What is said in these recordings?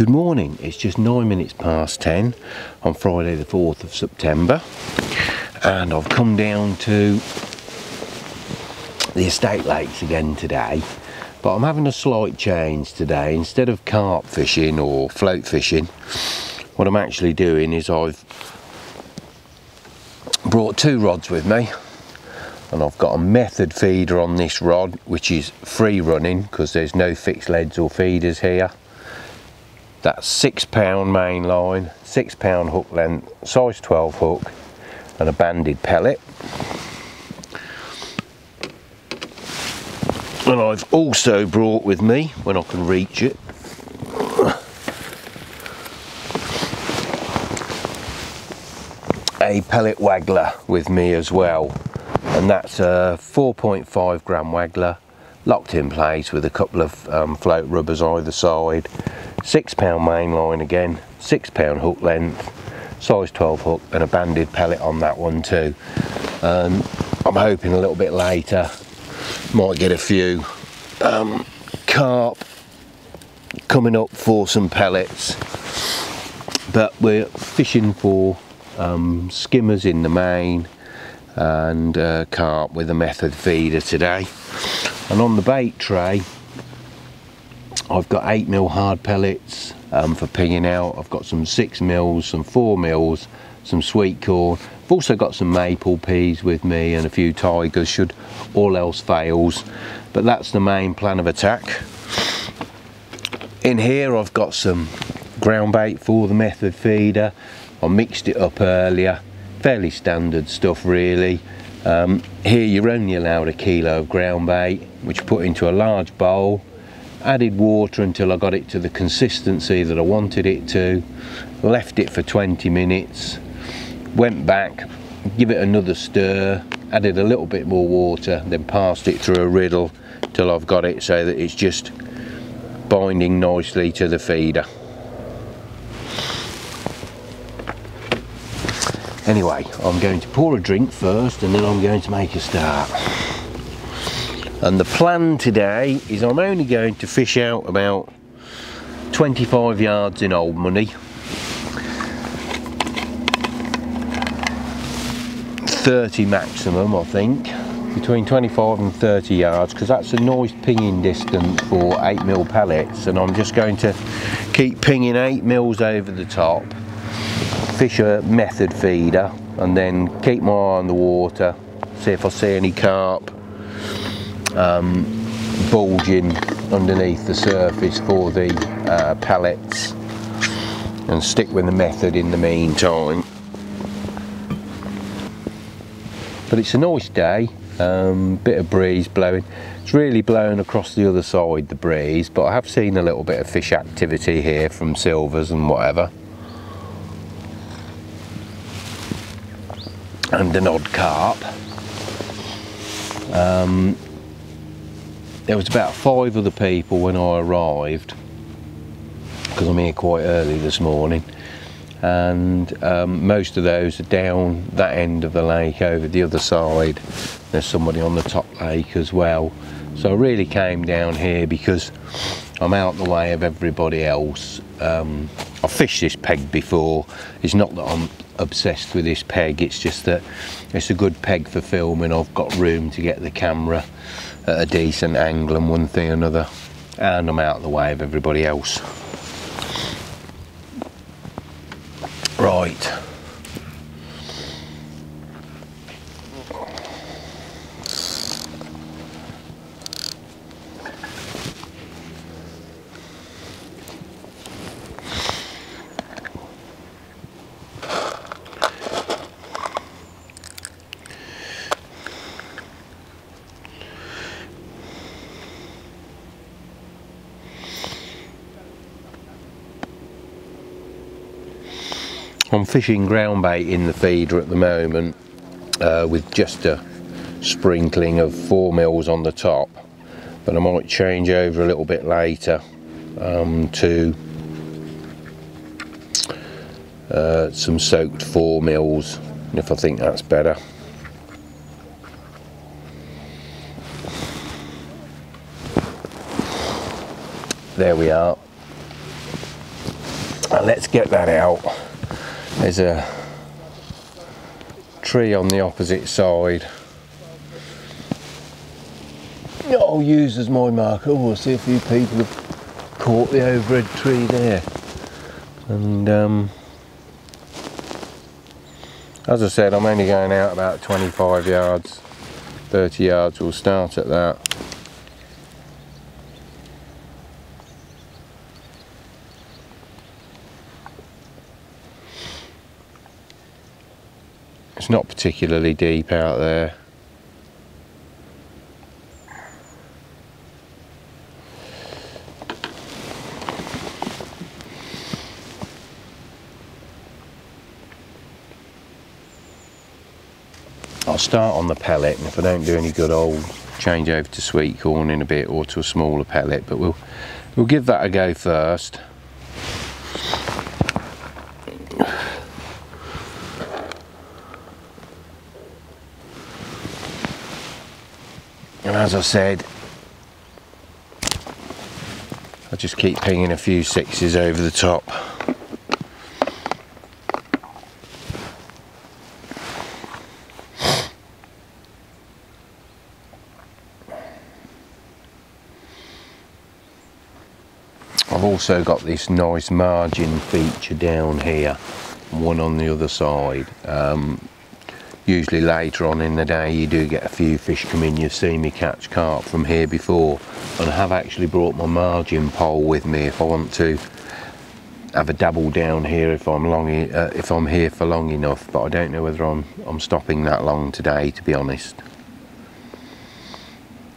Good morning, it's just 9 minutes past 10 on Friday the 4th of September, and I've come down to the estate lakes again today, but I'm having a slight change today. Instead of carp fishing or float fishing, what I'm actually doing is I've brought two rods with me, and I've got a method feeder on this rod which is free running because there's no fixed leads or feeders here. That's £6 main line, £6 hook length, size 12 hook, and a banded pellet. And I've also brought with me, when I can reach it, a pellet waggler with me as well, and that's a 4.5 gram waggler locked in place with a couple of float rubbers either side. £6 main line again, £6 hook length, size 12 hook, and a banded pellet on that one too. I'm hoping a little bit later might get a few carp coming up for some pellets, but we're fishing for skimmers in the main and carp with a method feeder today. And on the bait tray I've got 8mm hard pellets for pinging out. I've got some 6mm, some 4mm, some sweet corn. I've also got some maple peas with me and a few tigers should all else fails, but that's the main plan of attack. In here I've got some ground bait for the method feeder. I mixed it up earlier, fairly standard stuff really. Here you're only allowed a kilo of ground bait, which you put into a large bowl. Added water until I got it to the consistency that I wanted it to, left it for 20 minutes, went back, give it another stir, added a little bit more water, then passed it through a riddle till I've got it so that it's just binding nicely to the feeder. Anyway, I'm going to pour a drink first and then I'm going to make a start. And the plan today is I'm only going to fish out about 25 yards in old money, 30 maximum I think, between 25 and 30 yards, because that's a nice pinging distance for 8mm pellets. And I'm just going to keep pinging 8mm over the top, fish a method feeder, and then keep my eye on the water, see if I see any carp bulging underneath the surface for the pellets, and stick with the method in the meantime. But it's a nice day, bit of breeze blowing. It's really blowing across the other side, the breeze, but I have seen a little bit of fish activity here from silvers and whatever, and an odd carp. There was about 5 other people when I arrived, because I'm here quite early this morning, and most of those are down that end of the lake over the other side. There's somebody on the top lake as well. So I really came down here because I'm out the way of everybody else. I've fished this peg before. It's not that I'm obsessed with this peg, it's just that it's a good peg for filming. I've got room to get the camera at a decent angle and one thing or another, and I'm out of the way of everybody else. Right. I'm fishing ground bait in the feeder at the moment with just a sprinkling of 4mm on the top, but I might change over a little bit later to some soaked 4mm if I think that's better. There we are. Now let's get that out. There's a tree on the opposite side. I'll use as my marker. We'll see a few people have caught the overhead tree there. And as I said, I'm only going out about 25 yards, 30 yards. We'll start at that. It's not particularly deep out there. I'll start on the pellet, and if I don't do any good, I'll change over to sweet corn in a bit, or to a smaller pellet, but we'll give that a go first. And as I said, I'll just keep pinging a few 6s over the top. I've also got this nice margin feature down here, one on the other side. Usually later on in the day you do get a few fish come in. You've seen me catch carp from here before, and I have actually brought my margin pole with me if I want to have a dabble down here if I'm here for long enough, but I don't know whether I'm stopping that long today, to be honest.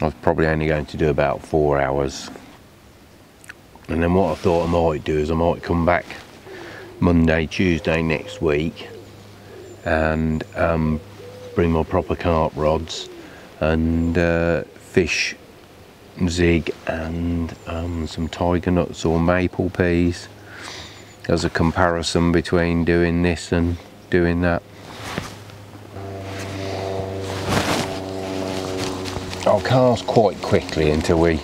I was probably only going to do about 4 hours. And then what I thought I might do is I might come back Monday, Tuesday next week and bring my proper carp rods and fish zig and some tiger nuts or maple peas as a comparison between doing this and doing that. I'll cast quite quickly until we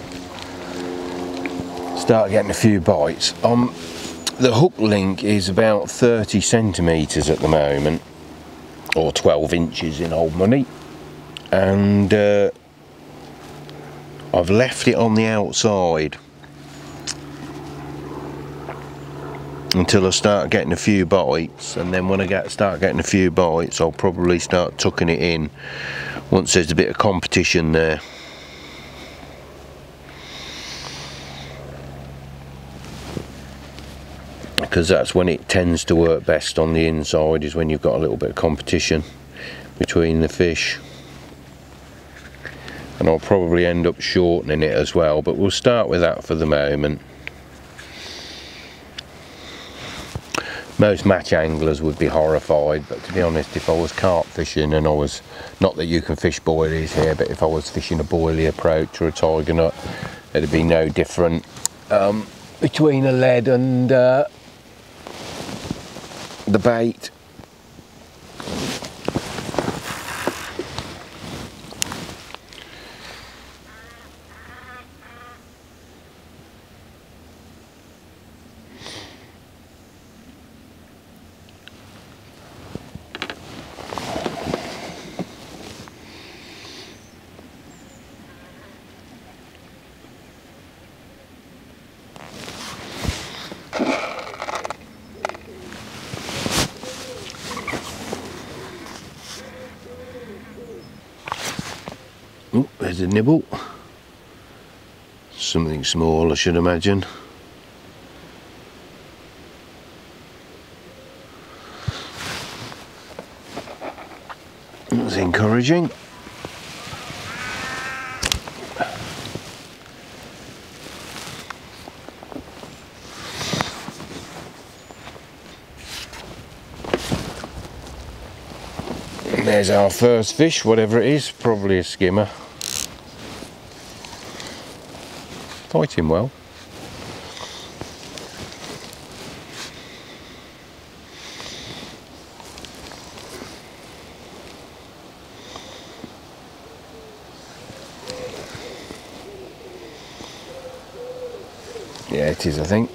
start getting a few bites. The hook link is about 30 centimetres at the moment, or 12 inches in old money, and I've left it on the outside until I start getting a few bites, and then when I start getting a few bites I'll probably start tucking it in once there's a bit of competition there. Because that's when it tends to work best on the inside, is when you've got a little bit of competition between the fish. And I'll probably end up shortening it as well, but we'll start with that for the moment. Most match anglers would be horrified, but to be honest, if I was carp fishing and I was, not that you can fish boilies here, but if I was fishing a boilie approach or a tiger nut, it'd be no different between a lead and the bait. Oh, there's a nibble. Something small, I should imagine. That's encouraging. And there's our first fish, whatever it is, probably a skimmer. Fighting well. Yeah, it is, I think.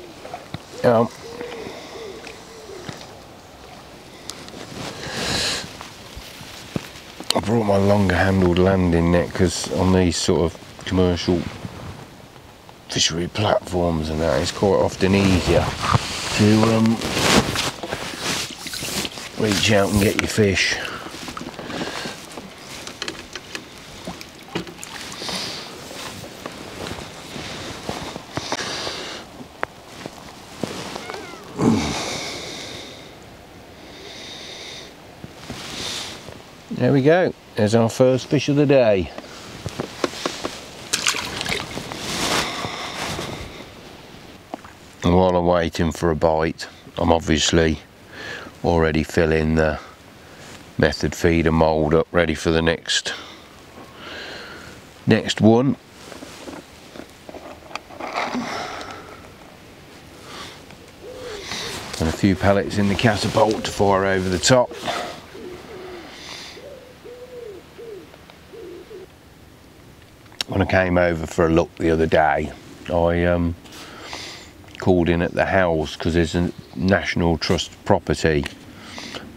brought my longer handled landing net because on these sort of commercial fishery platforms and that, it's quite often easier to reach out and get your fish. There we go, there's our first fish of the day. And while I'm waiting for a bite, I'm obviously already filling the method feeder mould up, ready for the next one. And a few pellets in the catapult to fire over the top. When I came over for a look the other day, I called in at the house because there's a National Trust property.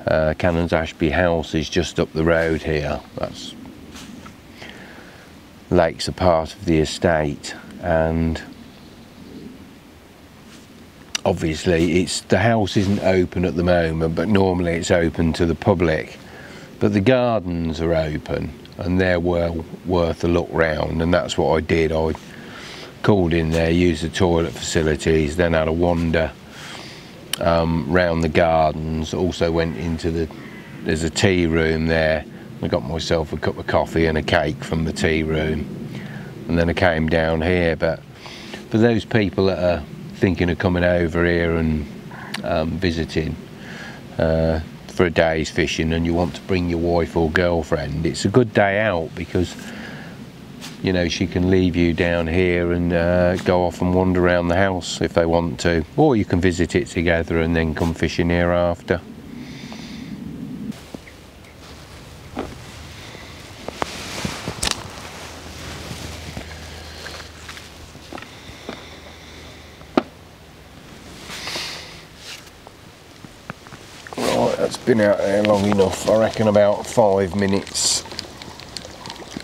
Cannons Ashby House is just up the road here. That's lakes are part of the estate, and obviously the house isn't open at the moment, but normally it's open to the public. But the gardens are open and they're well worth a look round, and that's what I did. I called in there, used the toilet facilities, then had a wander round the gardens. Also went into there's a tea room there. I got myself a cup of coffee and a cake from the tea room, and then I came down here. But for those people that are thinking of coming over here and visiting for a day's fishing, and you want to bring your wife or girlfriend, it's a good day out because, you know, she can leave you down here and go off and wander around the house if they want to, or you can visit it together and then come fishing here after. Right, that's been out there long enough. I reckon about 5 minutes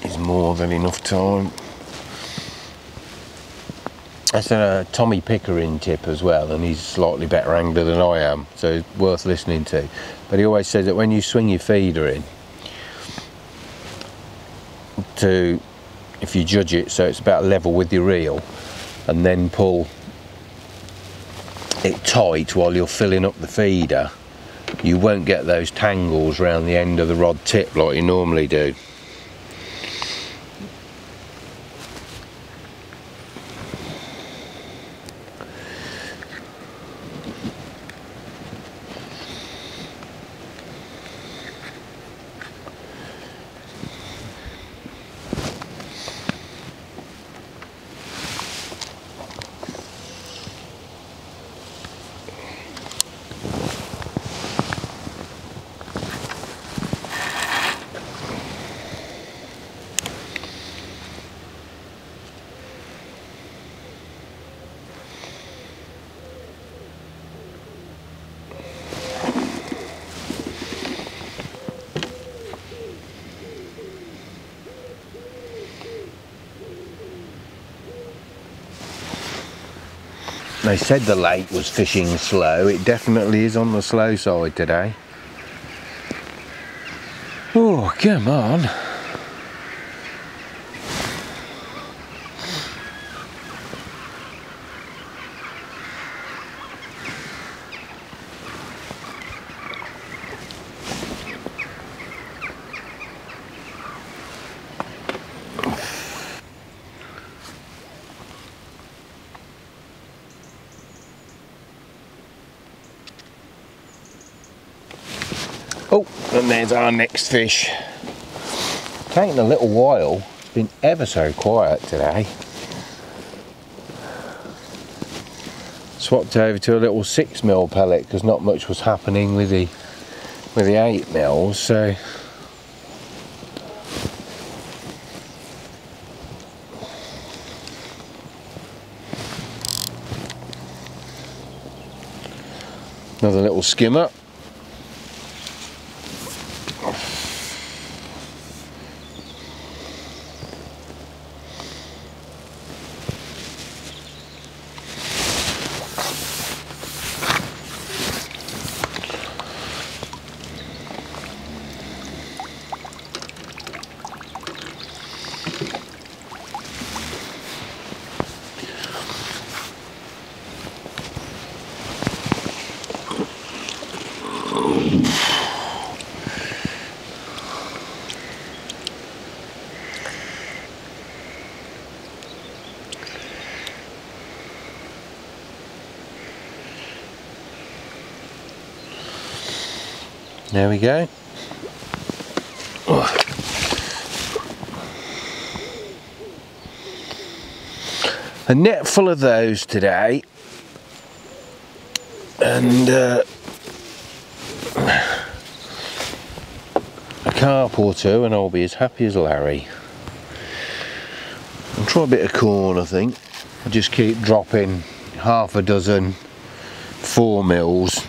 is more than enough time. That's a Tommy Pickering tip as well, and he's a slightly better angler than I am, so it's worth listening to. But he always says that when you swing your feeder in, if you judge it so it's about level with your reel, and then pull it tight while you're filling up the feeder, you won't get those tangles around the end of the rod tip like you normally do. They said the lake was fishing slow. It definitely is on the slow side today. Oh, come on. Oh, and there's our next fish. Taking a little while. It's been ever so quiet today. Swapped over to a little 6mm pellet because not much was happening with the 8mm. So another little skimmer. There we go. A net full of those today, and a carp or two, and I'll be as happy as Larry. I'll try a bit of corn, I think. I'll just keep dropping half a dozen 4 mils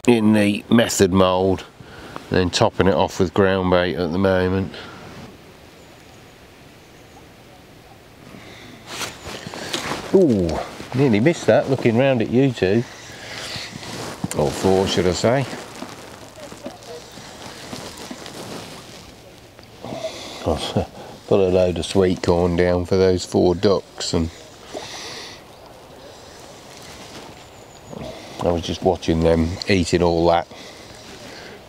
in the method mould, and then topping it off with ground bait at the moment. Ooh, nearly missed that looking round at you two. Or 4, should I say. I've put a load of sweet corn down for those 4 ducks, and I was just watching them eating all that.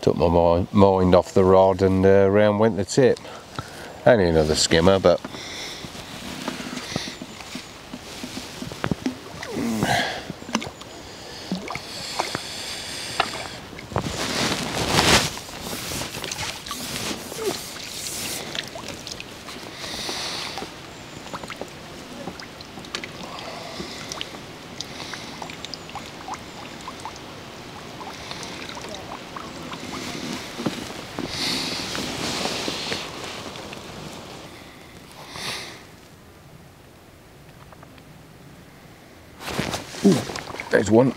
Took my mind off the rod, and round went the tip. Only another skimmer, but ooh, there's one.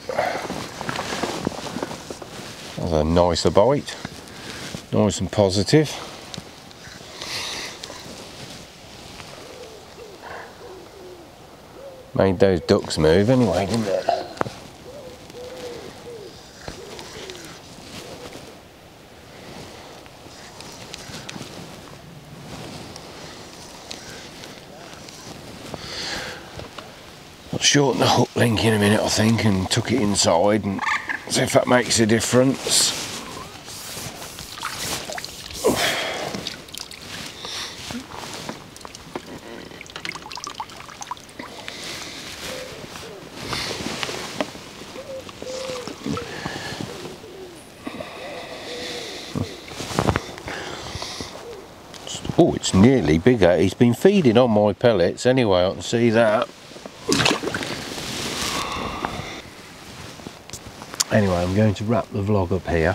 That's a nicer bite. Nice and positive. Made those ducks move anyway, didn't it? I'll shorten the hook link in a minute, I think, and tuck it inside and see if that makes a difference. Oh, it's nearly bigger. He's been feeding on my pellets anyway, I can see that. Anyway, I'm going to wrap the vlog up here.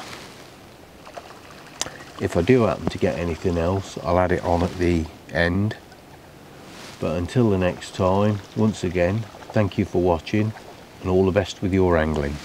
If I do happen to get anything else, I'll add it on at the end. But until the next time, once again, thank you for watching, and all the best with your angling.